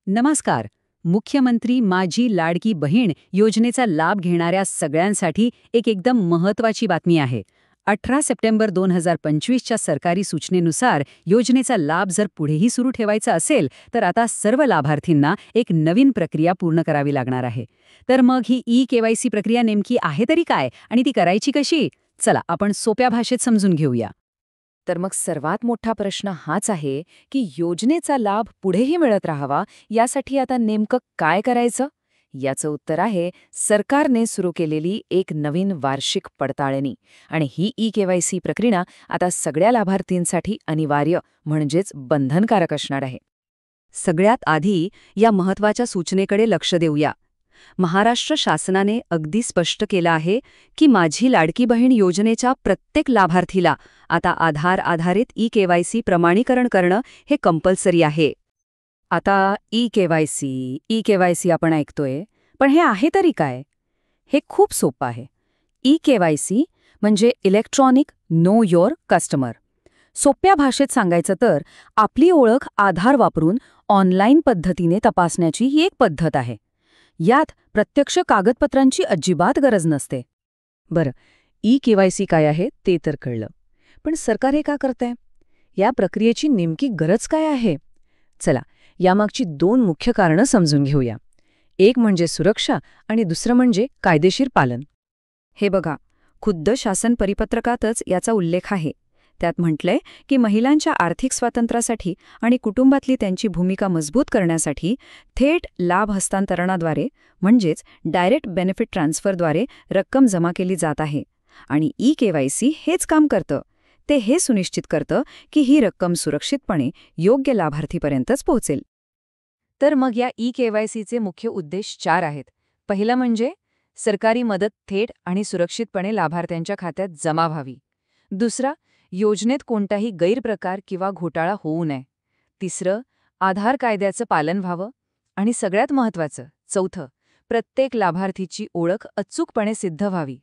नमस्कार. मुख्यमंत्री माझी लाडकी बहीण योजनेचा लाभ घेणाऱ्या सगळ्यांसाठी एक एकदम महत्त्वाची बातमी आहे. 18 सप्टेंबर 2025च्या सरकारी सूचनेनुसार योजनेचा लाभ जर पुढेही सुरू ठेवायचा असेल तर आता सर्व लाभार्थींना एक नवीन प्रक्रिया पूर्ण करावी लागणार आहे. तर मग ही ई-केवायसी प्रक्रिया नेमकी आहे तरी काय आणि ती करायची कशी? चला आपण सोप्या भाषेत समजून घेऊया. तर मग सर्वात मोठा प्रश्न हाच आहे की योजनेचा लाभ पुढेही मिळत राहावा यासाठी आता नेमकं काय करायचं. याचं उत्तर आहे सरकारने सुरू केलेली एक नवीन वार्षिक पडताळणी. आणि ही ई-केवायसी प्रक्रिया आता सगळ्या लाभार्थींसाठी अनिवार्य म्हणजेच बंधनकारक असणार आहे. सगळ्यात आधी या महत्त्वाच्या सूचनेकडे लक्ष देऊया. महाराष्ट्र शासनाने अगदी स्पष्ट केलं आहे की माझी लाडकी बहीण योजनेच्या प्रत्येक लाभार्थीला आता आधार आधारित ई-केवायसी प्रमाणीकरण करणं हे कंपल्सरी आहे. आता ई-केवायसी आपण ऐकतोय, पण हे आहे तरी काय? हे खूप सोपं आहे. ई-केवायसी म्हणजे इलेक्ट्रॉनिक नो योर कस्टमर. सोप्या भाषेत सांगायचं तर आपली ओळख आधार वापरून ऑनलाईन पद्धतीने तपासण्याची ही एक पद्धत आहे. यात प्रत्यक्ष कागदपत्रांची अजिबात गरज नसते. बरं, ई-केवायसी काय आहे ते तर कळलं. पण सरकार हे का करतंय? या प्रक्रियेची नेमकी गरज काय आहे? चला, यामागची दोन मुख्य कारणं समजून घेऊया. एक म्हणजे सुरक्षा आणि दुसरं म्हणजे कायदेशीर पालन. हे बघा, खुद्द शासन परिपत्रकातच याचा उल्लेख आहे. त्यात म्हटलंय की महिलांच्या आर्थिक स्वातंत्र्यासाठी आणि कुटुंबातली त्यांची भूमिका मजबूत करण्यासाठी थेट लाभ हस्तांतरणाद्वारे म्हणजेच डायरेक्ट बेनिफिट ट्रान्सफरद्वारे रक्कम जमा केली जात आहे. आणि ई-केवायसी हेच काम करतं. ते हे सुनिश्चित करतं की ही रक्कम सुरक्षितपणे योग्य लाभार्थीपर्यंतच पोहोचेल. तर मग या ई-केवायसीचे मुख्य उद्देश 4 आहेत. पहिलं म्हणजे सरकारी मदत थेट आणि सुरक्षितपणे लाभार्थ्यांच्या खात्यात जमा व्हावी. दुसरा, योजनेत कोणताही गैरप्रकार किंवा घोटाळा होऊ नये. तिसरं, आधार कायद्याचं पालन व्हावं. आणि सगळ्यात महत्त्वाचं, चौथं, प्रत्येक लाभार्थीची ओळख अचूकपणे सिद्ध व्हावी.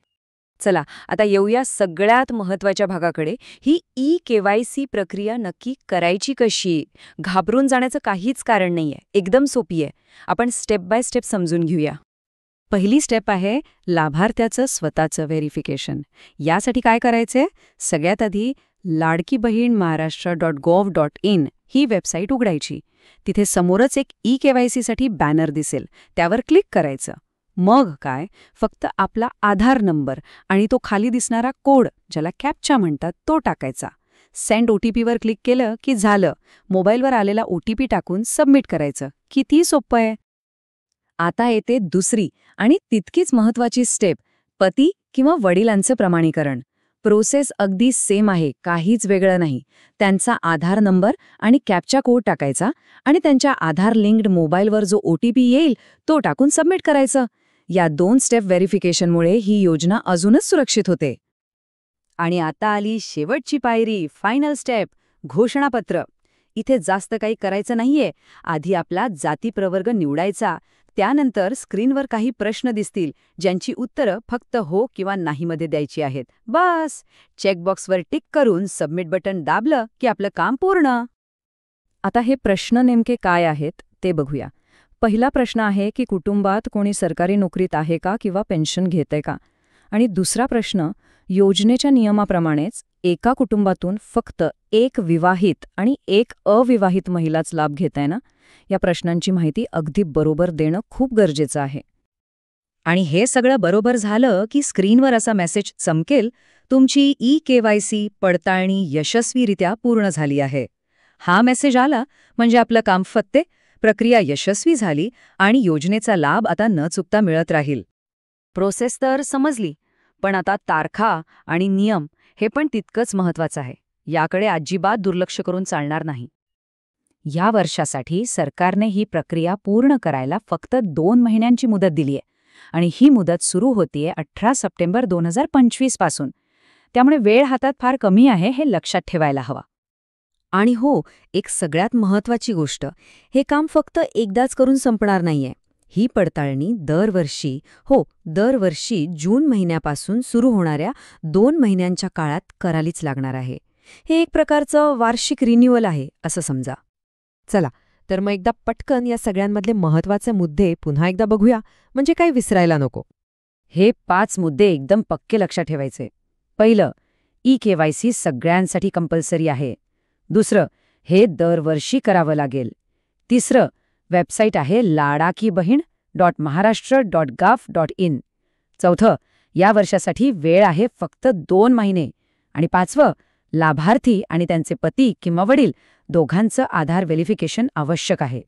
चला, आता येऊया सगळ्यात महत्त्वाच्या भागाकडे. ही ई-केवायसी प्रक्रिया नक्की करायची कशी? घाबरून जाण्याचं काहीच कारण नाहीये. एकदम सोपी आहे. आपण स्टेप बाय स्टेप समजून घेऊया. पहिली स्टेप आहे लाभार्थ्याचं स्वतःचं व्हेरिफिकेशन. यासाठी काय करायचंय? सगळ्यात आधी ladkibahinmaharashtra.gov.in ही वेबसाईट उघडायची. तिथे समोरच एक ई-केवायसीसाठी बॅनर दिसेल. त्यावर क्लिक करायचं. मग काय, फक्त आपला आधार नंबर आणि तो खाली दिसणारा कोड, ज्याला कॅप्चा म्हणतात, तो टाकायचा. सेंड OTPवर क्लिक केलं की झालं. मोबाईलवर आलेला OTP टाकून सबमिट करायचं. किती सोपं आहे. आता येते दुसरी आणि तितकीच महत्त्वाची स्टेप, पती किंवा वडिलांचं प्रमाणीकरण. प्रोसेस अगदी सेम आहे, काहीच वेगळं नाही. त्यांचा आधार नंबर आणि कॅप्चा कोड टाकायचा आणि त्यांच्या आधार लिंक्ड मोबाईलवर जो OTP येईल तो टाकून सबमिट करायचं. या 2 स्टेप व्हेरिफिकेशनमुळे ही योजना अजूनच सुरक्षित होते. आणि आता आली शेवटची पायरी, फायनल स्टेप, घोषणापत्र. इथे जास्त काही करायचं नाहीये. आधी आपला जाती प्रवर्ग निवडायचा. त्यानंतर स्क्रीनवर काही प्रश्न दिसतील ज्यांची उत्तरं फक्त हो किंवा नाहीमध्ये द्यायची आहेत. बस, चेकबॉक्सवर टिक करून सबमिट बटन दाबलं की आपलं काम पूर्ण. आता हे प्रश्न नेमके काय आहेत ते बघूया. पहिला प्रश्न आहे की कुटुंबात कोणी सरकारी नोकरीत आहे का किंवा पेन्शन घेतंय का. आणि दुसरा प्रश्न, योजनेच्या नियमाप्रमाणेच एका कुटुंबातून फक्त एक विवाहित आणि एक अविवाहित महिलाच लाभ घेताय ना. या प्रश्नांची माहिती अगदी बरोबर देणं खूप गरजेचं आहे. आणि हे सगळं बरोबर झालं की स्क्रीनवर असा मेसेज चमकेल, तुमची ई-केवायसी पडताळणी यशस्वीरित्या पूर्ण झाली आहे. हा मेसेज आला म्हणजे आपलं काम फत्ते, प्रक्रिया यशस्वी झाली आणि योजनेचा लाभ आता न चुकता मिळत राहील. प्रोसेस तर समजली, पण आता तारखा आणि नियम हे पण तितकंच महत्त्वाचं आहे. याकडे अजिबात दुर्लक्ष करून चालणार नाही. या वर्षासाठी सरकारने ही प्रक्रिया पूर्ण करायला फक्त 2 महिन्यांची मुदत दिलीय आणि ही मुदत सुरू होतीये 18 सप्टेंबर 2025 पासून. त्यामुळे वेळ हातात फार कमी आहे हे लक्षात ठेवायला हवा. आणि हो, एक सगळ्यात महत्त्वाची गोष्ट, हे काम फक्त एकदाच करून संपणार नाहीये. ही पडताळणी दरवर्षी जून महिन्यापासून सुरू होणाऱ्या 2 महिन्यांच्या काळात करावीच लागणार आहे. हे एक प्रकारचं वार्षिक रिन्युअल आहे असं समजा. चला, तर मग एकदा पटकन या सगळ्यांमधले महत्त्वाचे मुद्दे पुन्हा एकदा बघूया, म्हणजे काही विसरायला नको. हे 5 मुद्दे एकदम पक्के लक्षात ठेवायचे. पहिलं, ई-केवायसी सगळ्यांसाठी कंपल्सरी आहे. दुसरं, हे दरवर्षी करावं लागेल. तिसरं, वेबसाईट आहे ladakibhin.maharashtra.gov.in. चौथं, या वर्षासाठी वेळ आहे फक्त 2 महिने. आणि 5वं, लाभार्थी आणि त्यांचे पती किंवा वडील दोघांचं आधार व्हेरिफिकेशन आवश्यक आहे.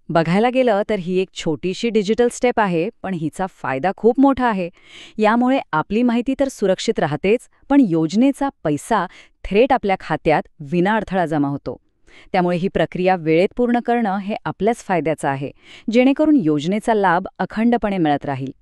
बघायला गेलं तर ही एक छोटीशी डिजिटल स्टेप आहे, पण हिचा फायदा खूप मोठा आहे. यामुळे आपली माहिती तर सुरक्षित राहतेच, पण योजनेचा पैसा थेट आपल्या खात्यात विनाअडथळा जमा होतो. त्यामुळे ही प्रक्रिया वेळेत पूर्ण करणं हे आपल्याच फायद्याचं आहे, जेणेकरून योजनेचा लाभ अखंडपणे मिळत राहील.